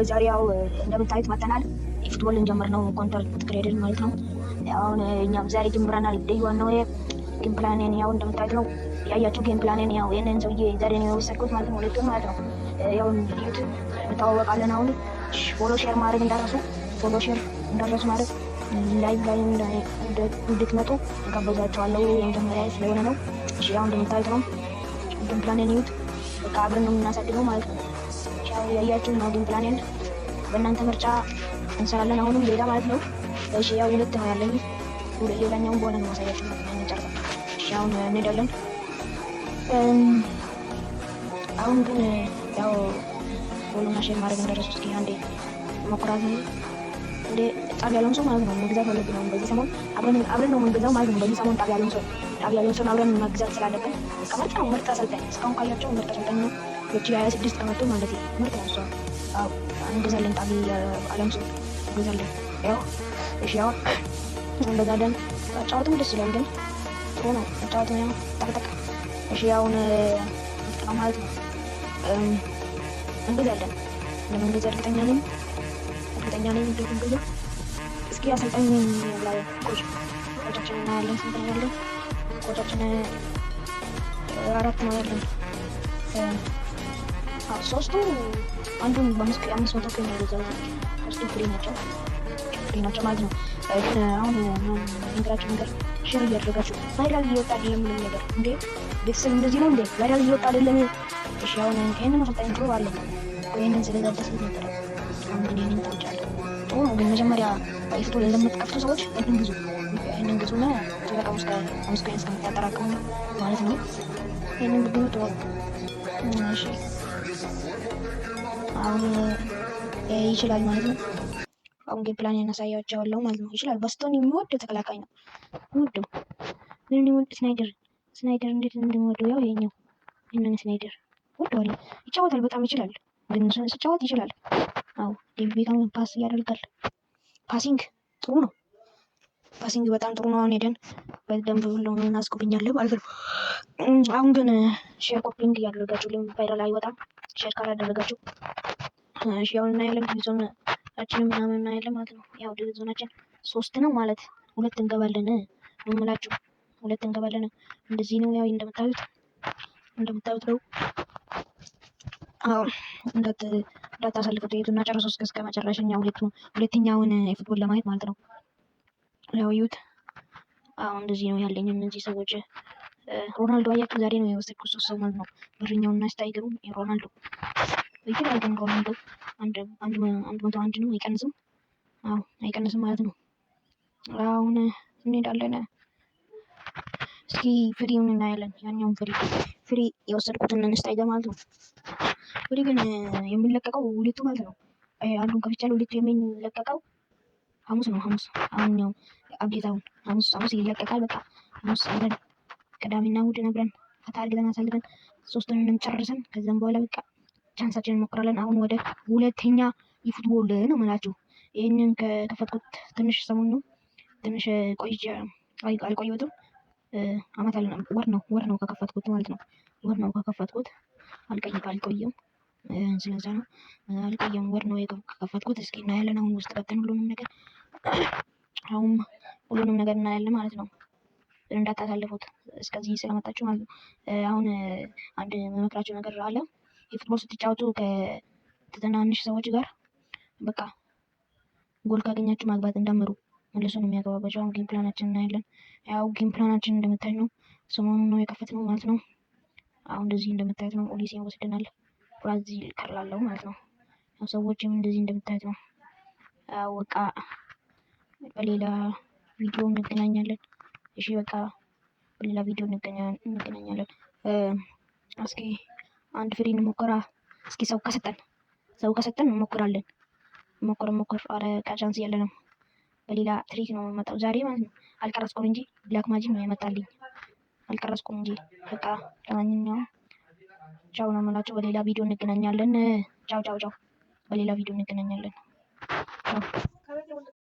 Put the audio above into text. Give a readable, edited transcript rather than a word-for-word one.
ዛሬ ያው እንደምታዩት መጥተናል። የፉትቦል ልንጀምር ነው። ኮንትራት ክሬዲት ማለት ነው። አሁን እኛም ዛሬ ጀምረናል። ዴይ ዋን ነው። ጌም ፕላኔን ያው እንደምታዩት ነው ያያችሁ። ጌም ፕላኔን ያው ይሄንን ሰውዬ ዛሬ ነው የወሰድኩት ማለት ነው። ሁለቱን ማለት ነው። ያው እንዴት እንተዋወቃለን። አሁን ፎሎ ሼር ማድረግ እንዳረሱ ማድረግ ላይቭ ላይ እንድትመጡ ጋበዛችኋለሁ። የመጀመሪያ ስለሆነ ነው። እሺ ያው እንደምታዩት ነው ጌም ፕላኔን ይዩት። በቃ አብረን ነው የምናሳድገው ማለት ነው። ያው ያያችሁ ነው ጌም ፕላኔን በእናንተ ምርጫ እንሰራለን። አሁንም ሌላ ማለት ነው። እሺ ያው ሁለት ነው ያለኝ። ሌላኛውን በኋላ ነው ማሳያችሁ ማለት ነው። እንጨርሳለን። እሺ አሁን እንሄዳለን። አሁን ግን ያው ሁሉም ሼር ማድረግ እንደረሱ እስኪ አንዴ ሞክራት ነው እንዴ ጣቢያ ያለውን ሰው ማለት ነው መግዛት አለብን። አሁን በዚህ ሰሞን አብረን ነው የምንገዛው ማለት ነው። በዚህ ሰሞን ጣቢያ ያለውን ሰው አብረን መግዛት ስላለብን ከመጣ ነው ምርጥ አሰልጣኝ እስካሁን ካያቸው ምርጥ አሰልጣኝ ነው። 2026 ከመጡ ማለት ነው ምርጥ ነው እሷ። አዎ እንገዛለን። ጣቢያ አለም ሰው እንገዛለን። ያው እሺ ያው እንገዛለን። ጫወቱም ደስ ይላል ግን ጥሩ ነው ጫወቱ ያው ጠቅጠቅ። እሺ ያውን ማለት ነው እንገዛለን። ለመንገዛ እርግጠኛ ነኝ እንደምንገዛ። እስኪ አሰልጣኝ ላይ ኮቻችን እናያለን። ስንት ነው ያለን? ኮቻችን 4 ነው ያለን። ሶስቱ አንዱን በ500 ኬ ነው የገዛው። ሶስቱ ፍሪ ናቸው ማለት ነው። ግን አሁን ነገራችሁ ነገር ሼር እያደረጋችሁ ቫይራል እየወጣ አይደለም ምንም ነገር እንዴ ቤተሰብ እንደዚህ ነው እንዴ ቫይራል እየወጣ አይደለም። እሺ አሁን ይሄንን አሰልጣኝ ጥሩ አለ ይሄንን ስለዛደስ ነበር። አሁን ግን ይሄንን ታውቃለህ ጥሩ ነው። ግን መጀመሪያ ፉትቦል ለምትከፍቱ ሰዎች ይሄንን ግዙና ተለቀሙ እስከ 5 ቀን እስከምታጠራቅሙ ማለት ነው። ይሄንን ግዙ ጥሩ። እሺ አሁን ይችላል ማለት ነው። አሁን ጌም ፕላን ያሳያቸዋለሁ ማለት ነው። ይችላል ባስቶን የሚወድ ተከላካይ ነው። ወደው ምን ይወድ ስናይደር እንዴት እንደምወደው ያው ይሄንን ስናይደር ወደዋለሁ። ይጫወታል በጣም ይችላል። ግን ሲጫወት ይችላል። አዎ ዴቪድ ፓስ ያደርጋል። ፓሲንግ ጥሩ ነው። ፓሲንግ በጣም ጥሩ ነው። አሁን ሄደን በደንብ ብሎ እናስቆብኛለን ማለት ነው። አሁን ግን ሼር ኮፒንግ ያደረጋችሁ ቫይራል አይወጣም። ሼር ካላደረጋችሁ እሺ ያው እናያለን። ዲቪዥን ምናምን እናያለን ማለት ነው። ያው ዲቪዥናችን 3 ነው ማለት 2 እንገባለን ነው የምላችሁ። 2 እንገባለን እንደዚህ ነው። ያው እንደምታዩት ነው። አዎ እንዳታሳልፉት ይሄዱና ጨርሶ እስከ መጨረሻኛው ሁለተኛውን የፉትቦል ለማየት ማለት ነው። ያው ይዩት። አዎ እንደዚህ ነው ያለኝ። እነዚህ ሰዎች ሮናልዶ አያችሁ ዛሬ ነው የወሰድኩት 3 ሰው ማለት ነው። በረኛውና ስታይገሩ ሮናልዶ ይችላል ግን ሮናልዶ 101 ነው አይቀንስም። አዎ አይቀንስም ማለት ነው። አሁን እንሄዳለን። እስኪ ፍሪውን እናያለን። ያኛውን ፍሪ የወሰድኩትን ስታይገር ማለት ነው። ፍሪ ግን የሚለቀቀው ሁለቱ ማለት ነው። አንዱን ከፍቻለሁ። ሁለቱ የሚለቀቀው ሐሙስ ነው። አሁን ያው አብዴታውን ሐሙስ ይለቀቃል። በቃ ሐሙስ አብረን ቅዳሜና እሑድ አብረን ፈታ አድርገን አሳልፈን 3ቱንም ጨርሰን ከዛም በኋላ በቃ ቻንሳችንን እንሞክራለን። አሁን ወደ ሁለተኛ የፉትቦል ነው የምላችሁ። ይሄንን ከከፈትኩት ትንሽ ሰሞን ነው። ትንሽ ቆይቼ አልቆየሁትም። አመት ወር ነው ከከፈትኩት ማለት ነው። ወር ነው ከከፈትኩት አልቆየም። ስለዛ ነው አልቆየም። ወር ነው ከከፈትኩት። እስኪ እናያለን። አሁን ውስጥ ገብተን ሁሉንም ነገር እናያለን ማለት ነው። እንዳታሳልፉት እስከዚህ ስለመጣችሁ ማለት ነው። አሁን አንድ መመክራችሁ ነገር አለ። የፉትቦል ስትጫወቱ ከትናንሽ ሰዎች ጋር በቃ ጎል ካገኛችሁ ማግባት እንደምሩ መልሶ ነው የሚያገባባቸው። አሁን ጌም ፕላናችን እናያለን። ያው ጌም ፕላናችን እንደምታዩት ነው። ሰሞኑን ነው የከፈትነው ማለት ነው። አሁን እንደዚህ እንደምታዩት ነው። ኦሊሴን ወስደናል። ብራዚል ከርላለው ማለት ነው። ያው ሰዎችም እንደዚህ እንደምታዩት ነው። ያው በቃ በሌላ ቪዲዮ እንገናኛለን። እሺ በቃ በሌላ ቪዲዮ እንገናኛለን። እስኪ አንድ ፍሪ እንሞክራ። እስኪ ሰው ከሰጠን እንሞክራለን። ሞክር አረ ቻንስ የለንም። በሌላ ትሪክ ነው የመጣው ዛሬ ማለት ነው። አልቀረጽኩም እንጂ ብላክ ማጂክ ነው የመጣልኝ። አልቀረጽኩም እንጂ በቃ ለማንኛውም ቻው ነው የምላችሁ። በሌላ ቪዲዮ እንገናኛለን። ቻው። በሌላ ቪዲዮ እንገናኛለን። ቻው